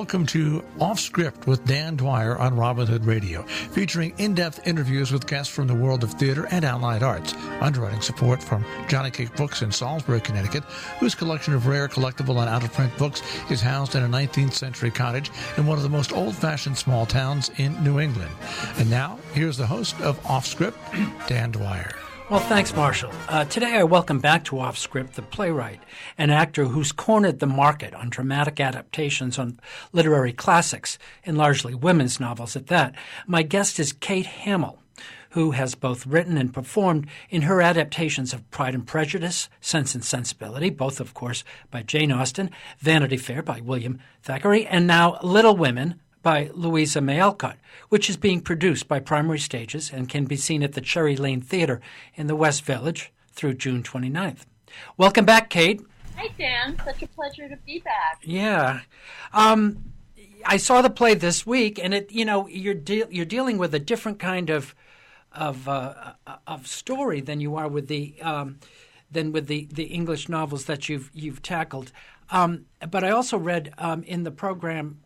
Welcome to Off Script with Dan Dwyer on Robin Hood Radio, featuring in-depth interviews with guests from the world of theater and allied arts. Underwriting support from Johnny Cake Books in Salisbury, Connecticut, whose collection of rare, collectible, and out-of-print books is housed in a 19th century cottage in one of the most old-fashioned small towns in New England. And now, here's the host of Off Script, Dan Dwyer. Well, thanks, Marshall. Today I welcome back to Off Script the playwright, an actor who's cornered the market on dramatic adaptations on literary classics, and largely women's novels at that. My guest is KATE HAMILL, who has both written and performed in her adaptations of Pride and Prejudice, Sense and Sensibility, both, of course, by Jane Austen, Vanity Fair by William Thackeray, and now Little Women by Louisa May Alcott, which is being produced by Primary Stages and can be seen at the Cherry Lane Theater in the West Village through June 29th. Welcome back, Kate. Hi, Dan. Such a pleasure to be back. Yeah. I saw the play this week, and you're dealing with a different kind of story than you are with the English novels that you've tackled. But I also read in the program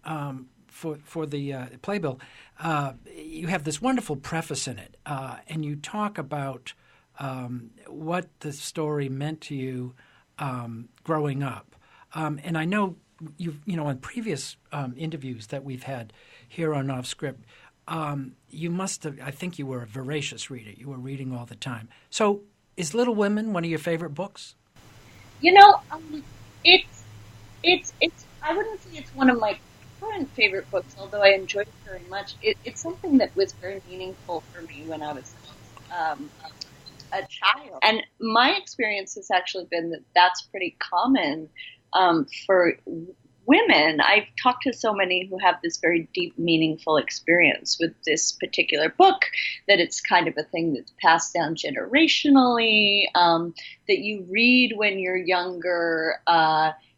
for the playbill, you have this wonderful preface in it, and you talk about what the story meant to you growing up. And I know on previous interviews that we've had here on Off Script, you must have. I think you were a voracious reader. You were reading all the time. So, is Little Women one of your favorite books? It's. I wouldn't say it's one of my current favorite books, although I enjoyed it very much. It's something that was very meaningful for me when I was a child. And my experience has actually been that that's pretty common for women. I've talked to so many who have this very deep, meaningful experience with this particular book, that it's kind of a thing that's passed down generationally, that you read when you're younger,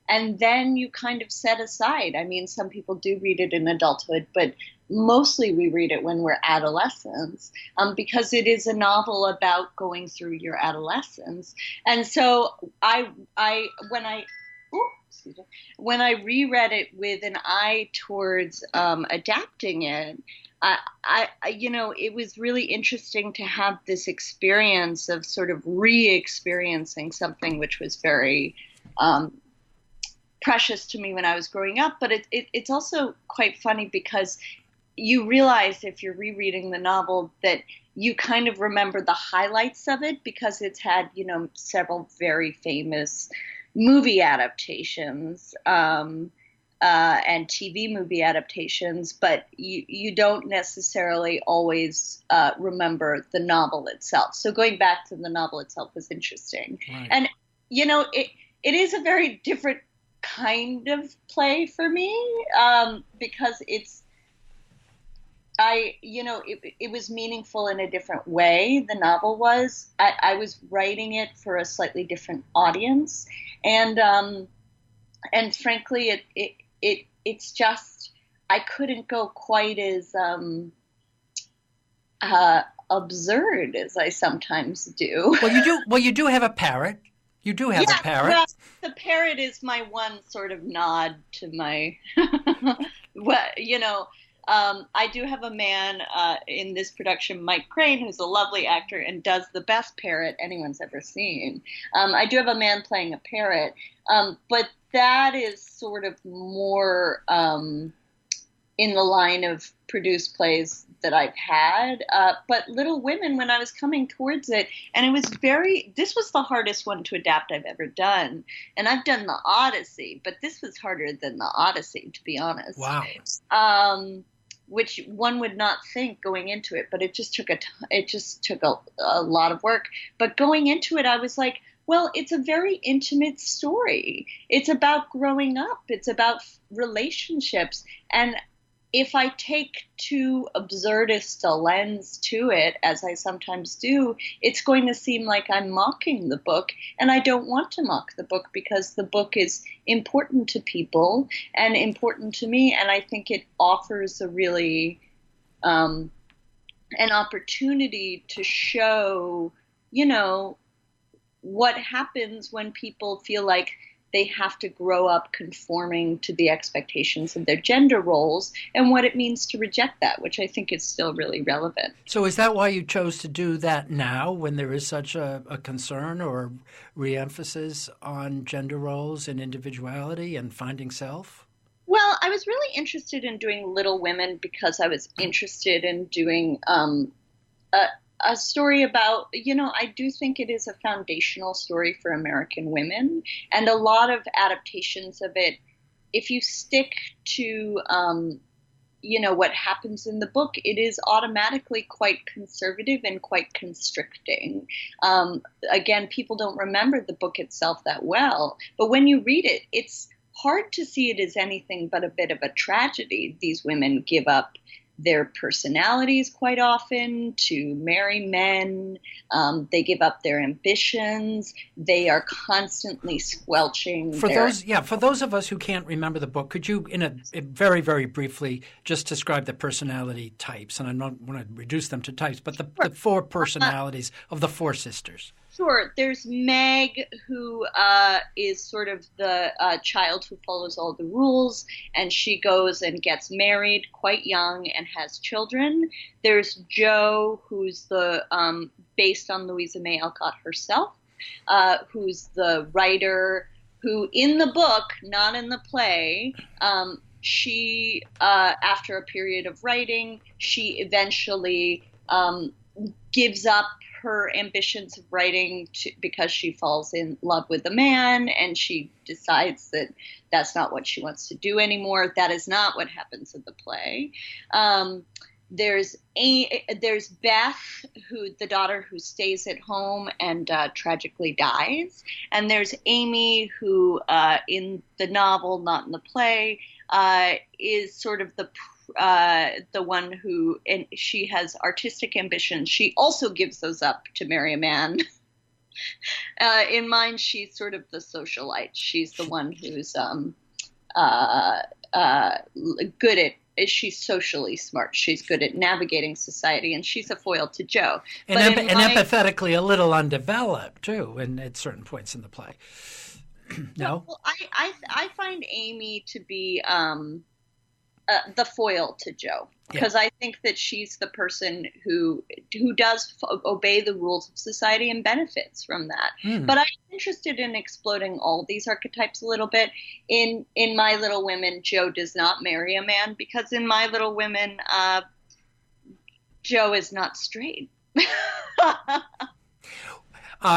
and then you kind of set aside. I mean, some people do read it in adulthood, but mostly we read it when we're adolescents, because it is a novel about going through your adolescence. And so when I reread it with an eye towards adapting it, it was really interesting to have this experience of sort of re-experiencing something which was very precious to me when I was growing up. But it's also quite funny because you realize if you're rereading the novel that you kind of remember the highlights of it because it's had, several very famous movie adaptations and TV movie adaptations, but you don't necessarily always remember the novel itself. So going back to the novel itself was interesting. Right. And, it is a very different kind of play for me because it was meaningful in a different way. The novel was. I was writing it for a slightly different audience, and frankly, it's just I couldn't go quite as absurd as I sometimes do. Well, you do have a parrot. You do have a parrot. Well, the parrot is my one sort of nod to my, I do have a man in this production, Mike Crane, who's a lovely actor and does the best parrot anyone's ever seen. I do have a man playing a parrot, but that is sort of more in the line of produced plays that I've had. But Little Women, when I was coming towards it, and this was the hardest one to adapt I've ever done. And I've done the Odyssey, but this was harder than the Odyssey, to be honest. Wow. Which one would not think going into it, but it just took a lot of work. But going into it, I was like, well, it's a very intimate story. It's about growing up. It's about relationships. And if I take too absurdist a lens to it, as I sometimes do, it's going to seem like I'm mocking the book. And I don't want to mock the book because the book is important to people and important to me. And I think it offers a really an opportunity to show, what happens when people feel like they have to grow up conforming to the expectations of their gender roles and what it means to reject that, which I think is still really relevant. So is that why you chose to do that now when there is such a concern or re-emphasis on gender roles and individuality and finding self? Well, I was really interested in doing Little Women because I was interested in doing a story about, I do think it is a foundational story for American women, and a lot of adaptations of it, if you stick to, what happens in the book, it is automatically quite conservative and quite constricting. Again, people don't remember the book itself that well, but when you read it, it's hard to see it as anything but a bit of a tragedy. These women give up their personalities quite often to marry men. They give up their ambitions. They are constantly squelching. For those of us who can't remember the book, could you, in a very, very briefly, just describe the personality types? And I don't want to reduce them to types, but the four personalities of the four sisters. Sure. There's Meg, who is sort of the child who follows all the rules, and she goes and gets married quite young and has children. There's Jo, who's the based on Louisa May Alcott herself, who's the writer who, in the book, not in the play, she, after a period of writing, she eventually gives up her ambitions of writing because she falls in love with a man, and she decides that that's not what she wants to do anymore. That is not what happens in the play. There's Beth, who the daughter who stays at home and tragically dies, and there's Amy, who in the novel, not in the play, is sort of the one who, and she has artistic ambitions. She also gives those up to marry a man. In mine, she's sort of the socialite. She's the one who's good at. She's socially smart. She's good at navigating society, and she's a foil to Jo. And empathetically a little undeveloped too, and at certain points in the play. No, well, I find Amy to be the foil to Jo, because I think that she's the person who does obey the rules of society and benefits from that. But I'm interested in exploding all these archetypes a little bit. In My Little Women, Jo does not marry a man, because in My Little Women, Jo is not straight.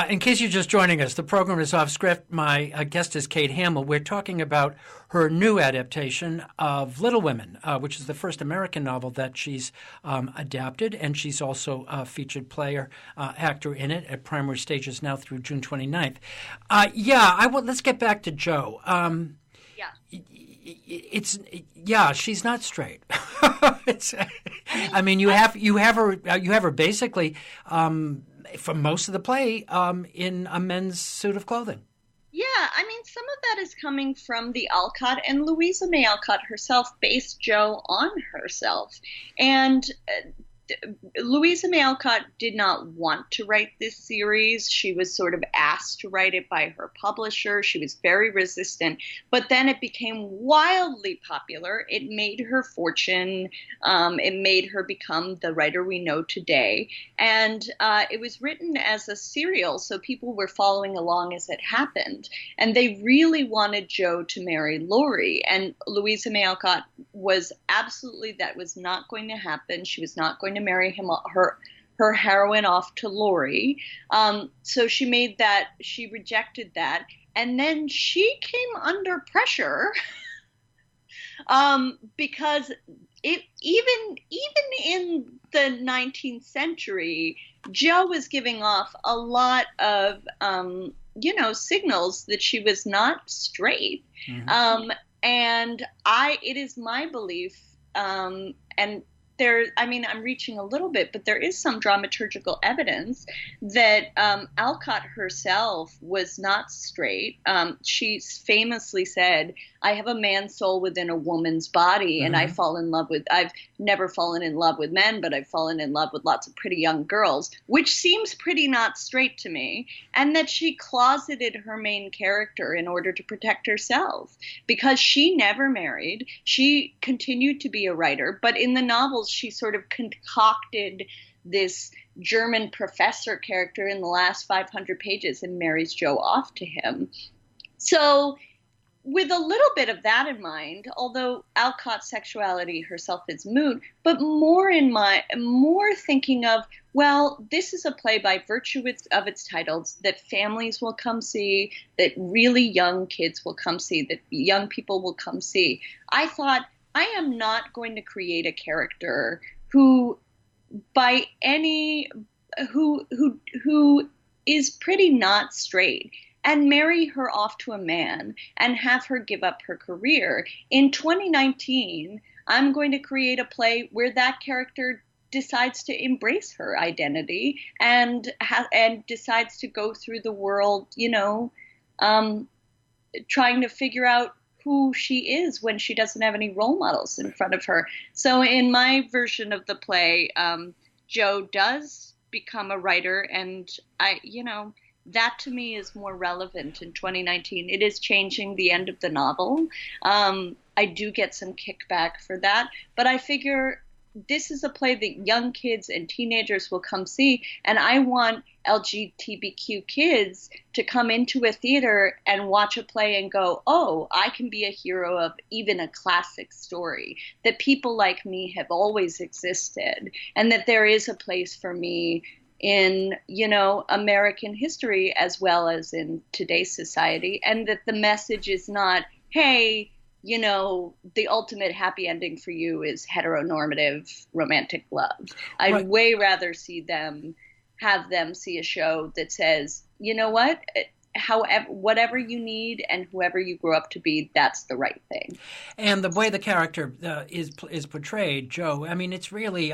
In case you're just joining us, the program is Off Script. My guest is Kate Hamill. We're talking about her new adaptation of Little Women, which is the first American novel that she's adapted, and she's also a featured player, actor in it at primary stages now through June 29th. Let's get back to Jo. She's not straight. You have her basically. For most of the play, in a men's suit of clothing. Yeah, some of that is coming from the Alcott, and Louisa May Alcott herself based Jo on herself. And Louisa May Alcott did not want to write this series. She was sort of asked to write it by her publisher. She was very resistant, but then it became wildly popular. It made her fortune. It made her become the writer we know today. And it was written as a serial, so people were following along as it happened. And they really wanted Jo to marry Laurie. And Louisa May Alcott was absolutely, that was not going to happen. She was not going to marry him, her heroine off to Laurie. So she rejected that. And then she came under pressure because even in the 19th century, Jo was giving off a lot of, signals that she was not straight. Mm-hmm. And it is my belief, and I'm reaching a little bit, but there is some dramaturgical evidence that Alcott herself was not straight. She famously said, "I have a man's soul within a woman's body, and I've never fallen in love with men, but I've fallen in love with lots of pretty young girls," which seems pretty not straight to me. And that she closeted her main character in order to protect herself, because she never married. She continued to be a writer, but in the novels, she sort of concocted this German professor character in the last 500 pages and marries Joe off to him. So with a little bit of that in mind, although Alcott's sexuality herself is moot, but more thinking of, well, this is a play by virtue of its titles that families will come see, that really young kids will come see, that young people will come see. I thought, I am not going to create a character who is pretty not straight and marry her off to a man and have her give up her career. In 2019, I'm going to create a play where that character decides to embrace her identity and decides to go through the world, trying to figure out who she is when she doesn't have any role models in front of her. So in my version of the play, Joe does become a writer, and that to me is more relevant in 2019. It is changing the end of the novel. I do get some kickback for that, but I figure this is a play that young kids and teenagers will come see, and I want LGBTQ kids to come into a theater and watch a play and go, oh, I can be a hero of even a classic story, that people like me have always existed, and that there is a place for me in, American history as well as in today's society, and that the message is not, hey, the ultimate happy ending for you is heteronormative romantic love. I'd way rather have them see a show that says, you know what, however, whatever you need and whoever you grow up to be, that's the right thing. And the way the character is portrayed, Joe, it's really,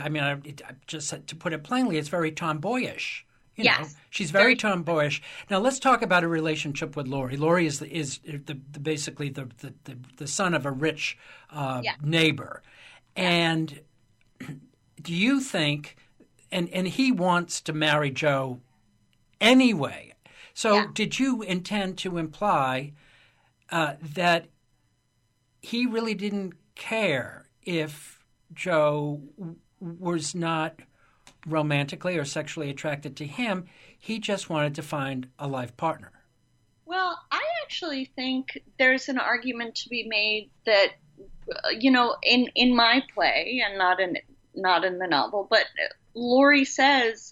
just to put it plainly, it's very tomboyish. Yes. She's very tomboyish. Now let's talk about her relationship with Laurie. Laurie is basically the son of a rich neighbor, and do you think? And he wants to marry Joe anyway. So did you intend to imply that he really didn't care if Joe was not romantically or sexually attracted to him? He just wanted to find a life partner. Well, I actually think there's an argument to be made that, in my play, and not in the novel, but Laurie says,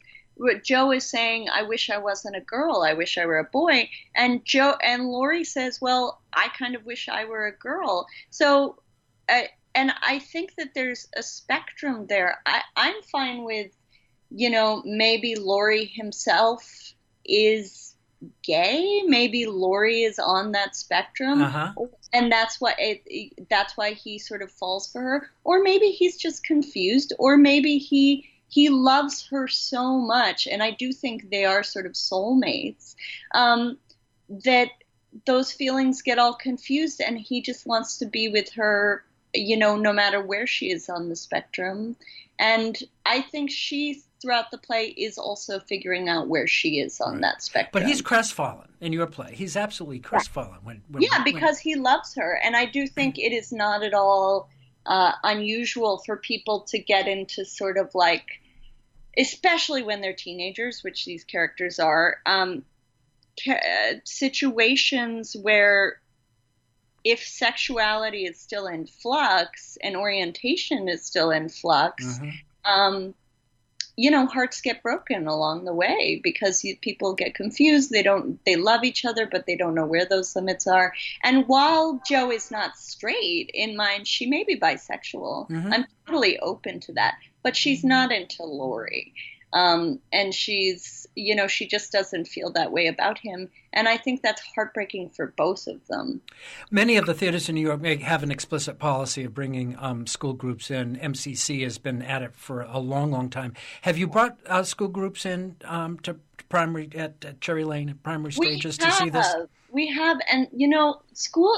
Joe is saying, I wish I wasn't a girl, I wish I were a boy. And Laurie says, well, I kind of wish I were a girl. So, and I think that there's a spectrum there. I'm fine with, maybe Laurie himself is gay. Maybe Laurie is on that spectrum. And that's why he sort of falls for her. Or maybe he's just confused, or maybe he loves her so much, and I do think they are sort of soulmates, that those feelings get all confused, and he just wants to be with her, no matter where she is on the spectrum. And I think she, throughout the play, is also figuring out where she is on that spectrum. But he's crestfallen in your play. He's absolutely crestfallen. Because he loves her, and I do think it is not at all unusual for people to get into sort of like, especially when they're teenagers, which these characters are, situations where if sexuality is still in flux and orientation is still in flux, hearts get broken along the way because people get confused. They love each other, but they don't know where those limits are. And while Joe is not straight in mind, she may be bisexual. I'm totally open to that, but she's not into Laurie. And she's, she just doesn't feel that way about him. And I think that's heartbreaking for both of them. Many of the theaters in New York have an explicit policy of bringing school groups in. MCC has been at it for a long, long time. Have you brought school groups in to primary at Cherry Lane at primary stages to see this? We have, and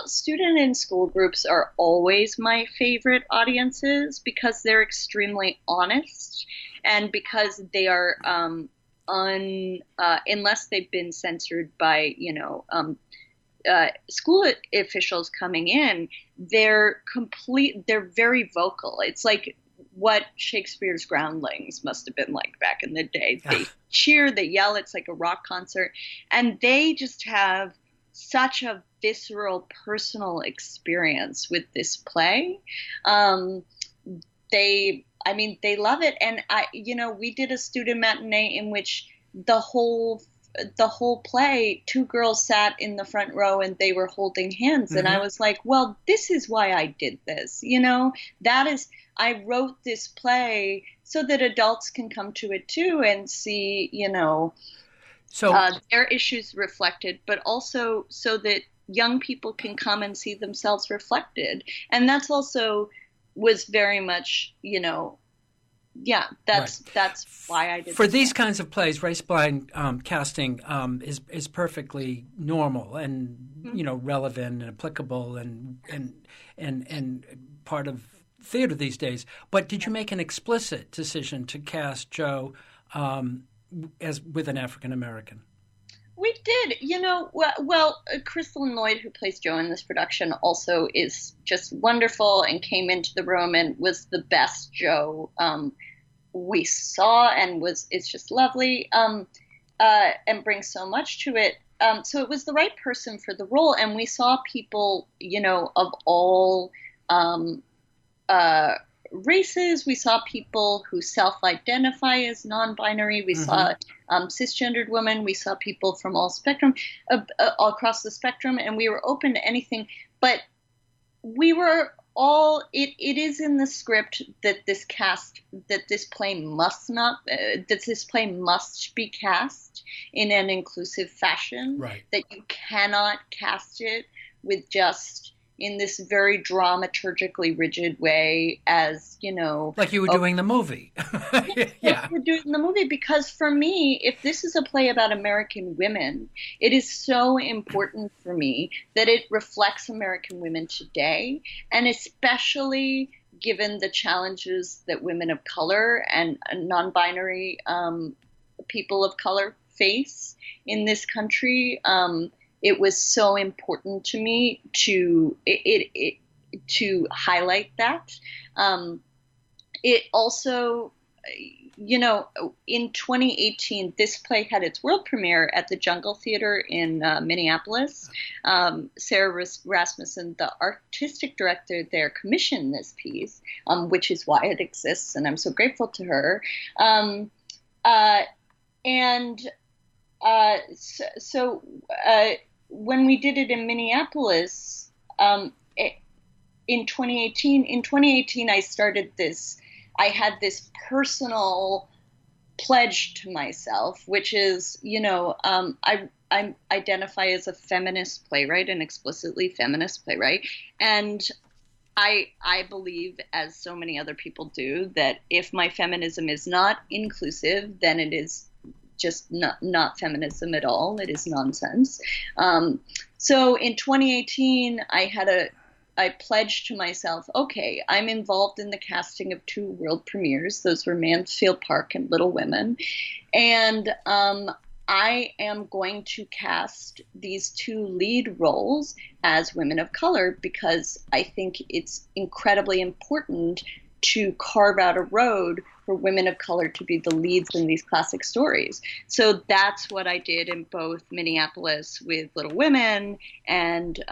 student and school groups are always my favorite audiences because they're extremely honest and because they are unless they've been censored by school officials coming in, they're very vocal. It's like what Shakespeare's groundlings must have been like back in the day. They cheer, they yell, it's like a rock concert, and they just have such a visceral personal experience with this play. They love it. And we did a student matinee in which the whole play, two girls sat in the front row and they were holding hands. Mm-hmm. And I was like, well, this is why I did this. I wrote this play so that adults can come to it too and see, their issues reflected, but also so that young people can come and see themselves reflected. And that's also was very much, that's why I did. For these kinds of plays, race-blind casting is perfectly normal and relevant and applicable and part of theater these days. But did you make an explicit decision to cast Joe as with an African American? We did, Crystal Lloyd, who plays Joe in this production, also is just wonderful and came into the room and was the best Joe we saw and it's just lovely and brings so much to it. So it was the right person for the role, and we saw people, of all races. We saw people who self-identify as non-binary. We saw cisgendered women. We saw people from all across the spectrum, and we were open to anything. But we were all. It is in the script that this play must be cast in an inclusive fashion. Right. That you cannot cast it with just in this very dramaturgically rigid way, as like you were doing the movie. Yeah, we're doing the movie because for me, if this is a play about American women, it is so important for me that it reflects American women today, and especially given the challenges that women of color and non-binary people of color face in this country. It was so important to me to highlight that. It also, in 2018, this play had its world premiere at the Jungle Theater in Minneapolis. Sarah Rasmussen, the artistic director there, commissioned this piece, which is why it exists, and I'm so grateful to her. When we did it in Minneapolis in 2018, I started this. I had this personal pledge to myself, which is, I identify as a feminist playwright, an explicitly feminist playwright, and I believe, as so many other people do, that if my feminism is not inclusive, then it is just not feminism at all. It is nonsense. So in 2018, I pledged to myself, okay, I'm involved in the casting of 2 world premieres. Those were Mansfield Park and Little Women. And I am going to cast these 2 lead roles as women of color because I think it's incredibly important to carve out a road for women of color to be the leads in these classic stories. So that's what I did in both Minneapolis with Little Women and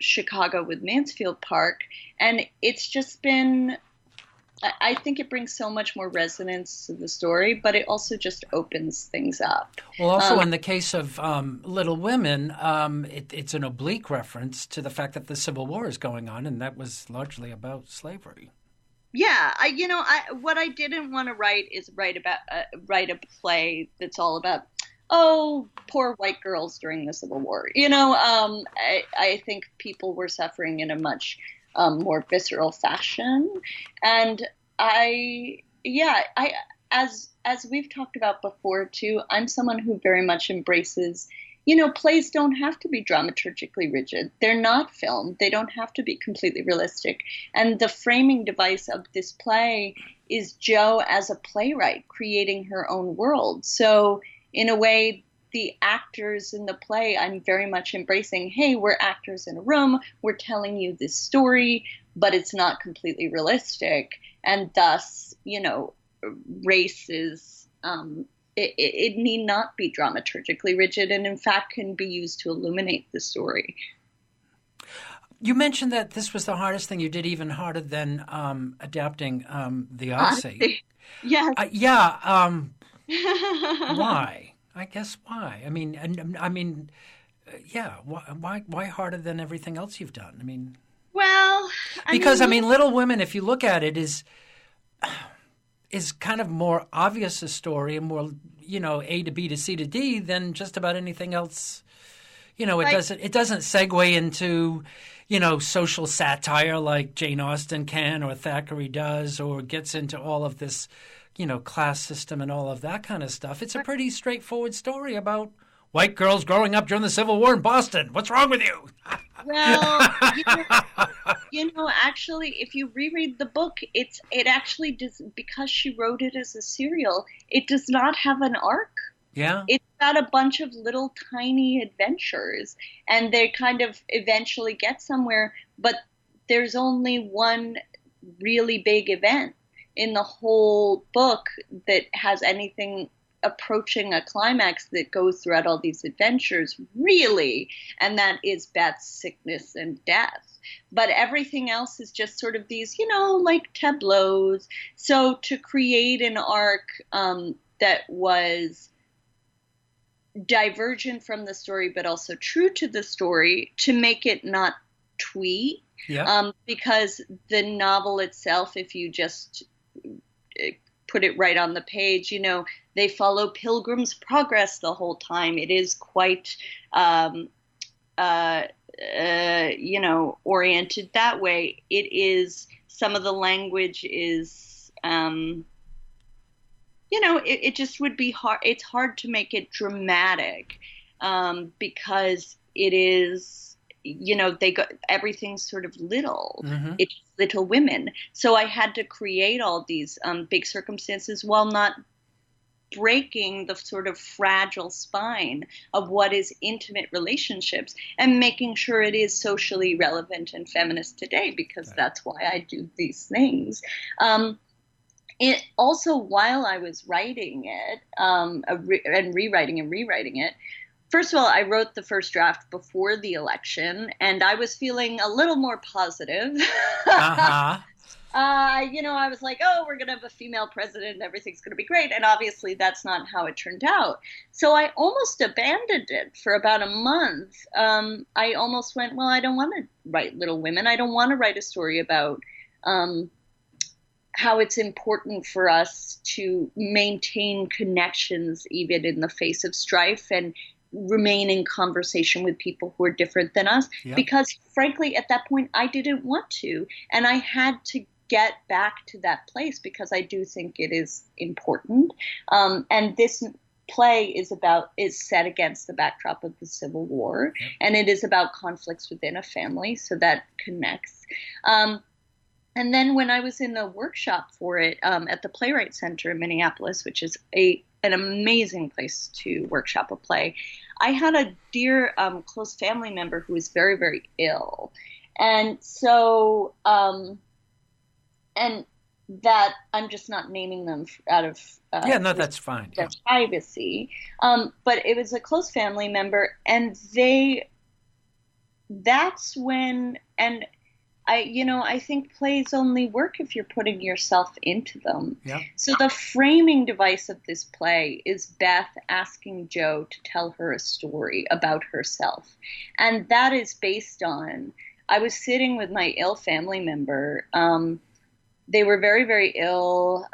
Chicago with Mansfield Park. And it's just been, I think it brings so much more resonance to the story, but it also just opens things up. Well, also in the case of Little Women, it's an oblique reference to the fact that the Civil War is going on, and that was largely about slavery. Yeah, what I didn't want to write is write a play that's all about, oh, poor white girls during the Civil War. I think people were suffering in a much more visceral fashion, and as we've talked about before too, I'm someone who very much embraces. Plays don't have to be dramaturgically rigid. They're not film. They don't have to be completely realistic. And the framing device of this play is Jo as a playwright creating her own world. So in a way, the actors in the play, I'm very much embracing, hey, we're actors in a room. We're telling you this story, but it's not completely realistic. And thus, race is... It need not be dramaturgically rigid, and in fact can be used to illuminate the story. You mentioned that this was the hardest thing you did, even harder than adapting The Odyssey. Yes. Why? I guess why? Why harder than everything else you've done? Because Little Women, if you look at it, is kind of more obvious a story and more, A to B to C to D than just about anything else. It doesn't segue into, social satire like Jane Austen can or Thackeray does, or gets into all of this, class system and all of that kind of stuff. It's a pretty straightforward story about white girls growing up during the Civil War in Boston. What's wrong with you? Well, actually, if you reread the book, it actually does, because she wrote it as a serial, it does not have an arc. Yeah. It's got a bunch of little tiny adventures, and they kind of eventually get somewhere, but there's only one really big event in the whole book that has anything approaching a climax that goes throughout all these adventures, really, and that is Beth's sickness and death. But everything else is just sort of these, like tableaus. So to create an arc that was divergent from the story, but also true to the story, to make it not twee, because the novel itself, if you just put it right on the page, they follow Pilgrim's Progress the whole time. It is quite, oriented that way. It is, some of the language is, it just would be hard. It's hard to make it dramatic, because it is, everything's sort of little. Mm-hmm. It's Little Women. So I had to create all these big circumstances while not breaking the sort of fragile spine of what is intimate relationships, and making sure it is socially relevant and feminist today, because that's why I do these things. It also, while I was writing it and rewriting it, first of all, I wrote the first draft before the election, and I was feeling a little more positive. Uh-huh. I was like, oh, we're going to have a female president and everything's going to be great. And obviously that's not how it turned out. So I almost abandoned it for about a month. I almost went, well, I don't want to write Little Women. I don't want to write a story about how it's important for us to maintain connections even in the face of strife, and remain in conversation with people who are different than us. Yep. Because frankly, at that point, I didn't want to. And I had to get back to that place because I do think it is important. And this play is set against the backdrop of the Civil War. Yep. And it is about conflicts within a family. So that connects. And then when I was in the workshop for it at the Playwright Center in Minneapolis, which is an amazing place to workshop a play, I had a dear close family member who was very, very ill. And so, and that I'm just not naming them out of that's fine. Privacy. But it was a close family member, and that's when, and I think plays only work if you're putting yourself into them. Yeah. So the framing device of this play is Beth asking Jo to tell her a story about herself. And that is based on, I was sitting with my ill family member, They were very, very ill.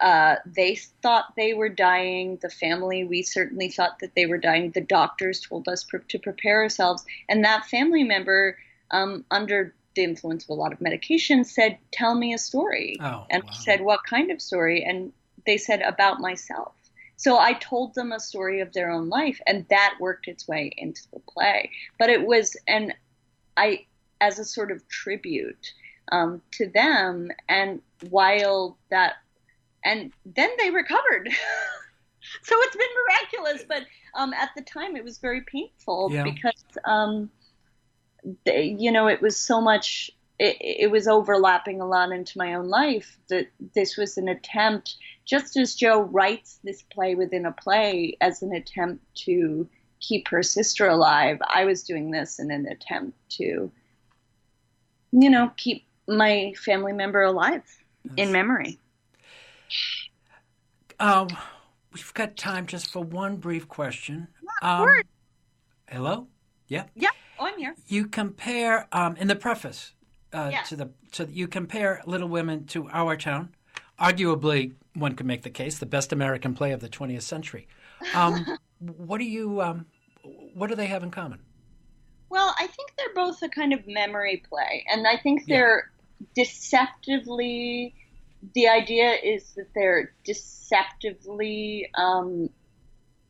They thought they were dying. The family, we certainly thought that they were dying. The doctors told us to prepare ourselves. And that family member, under the influence of a lot of medication, said, "Tell me a story." And I said, "What kind of story?" And they said, "About myself." So I told them a story of their own life, and that worked its way into the play. But it was, as a sort of tribute to them, and while that, and then they recovered. So it's been miraculous, but at the time it was very painful because, it was so much, it was overlapping a lot into my own life, that this was an attempt, just as Jo writes this play within a play as an attempt to keep her sister alive, I was doing this in an attempt to, keep my family member alive in memory. We've got time just for one brief question. Hello? Yeah. Yeah. Oh, I'm here. You compare in the preface you compare Little Women to Our Town. Arguably, one could make the case, the best American play of the 20th century. What do they have in common? Well, I think they're both a kind of memory play, and I think they're deceptively. The idea is that they're deceptively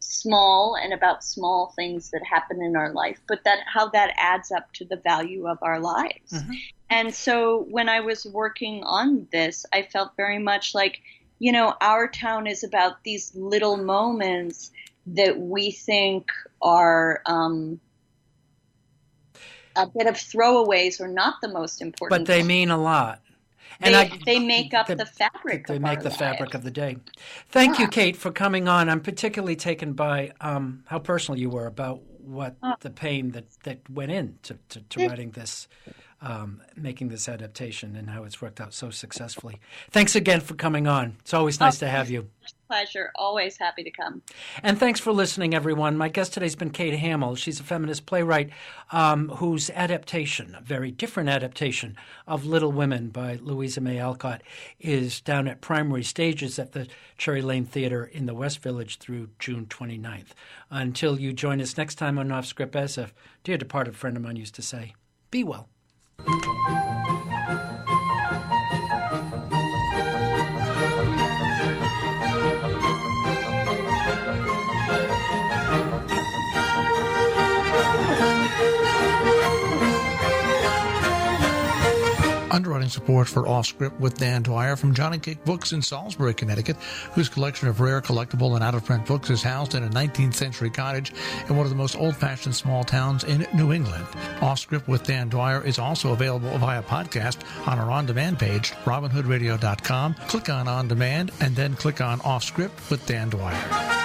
small and about small things that happen in our life, but how that adds up to the value of our lives. Mm-hmm. And so when I was working on this, I felt very much like, Our Town is about these little moments that we think are a bit of throwaways or not the most important. But they mean a lot. And they make up the fabric of our lives. They make the fabric of the day. Thank you, Kate, for coming on. I'm particularly taken by how personal you were about what the pain that went into writing this, making this adaptation, and how it's worked out so successfully. Thanks again for coming on. It's always nice to have you. Pleasure. Always happy to come. And thanks for listening, everyone. My guest today has been KATE Hamill. She's a feminist playwright whose adaptation, a very different adaptation of Little Women by Louisa May Alcott, is down at primary stages at the Cherry Lane Theater in the West Village through June 29th. Until you join us next time on Off Script, as a dear departed friend of mine used to say, be well. Underwriting support for Off Script with Dan Dwyer from Johnny Cake Books in Salisbury, Connecticut, whose collection of rare, collectible, and out-of-print books is housed in a 19th century cottage in one of the most old-fashioned small towns in New England. Off Script with Dan Dwyer is also available via podcast on our on-demand page, robinhoodradio.com. Click on On Demand, and then click on Off Script with Dan Dwyer.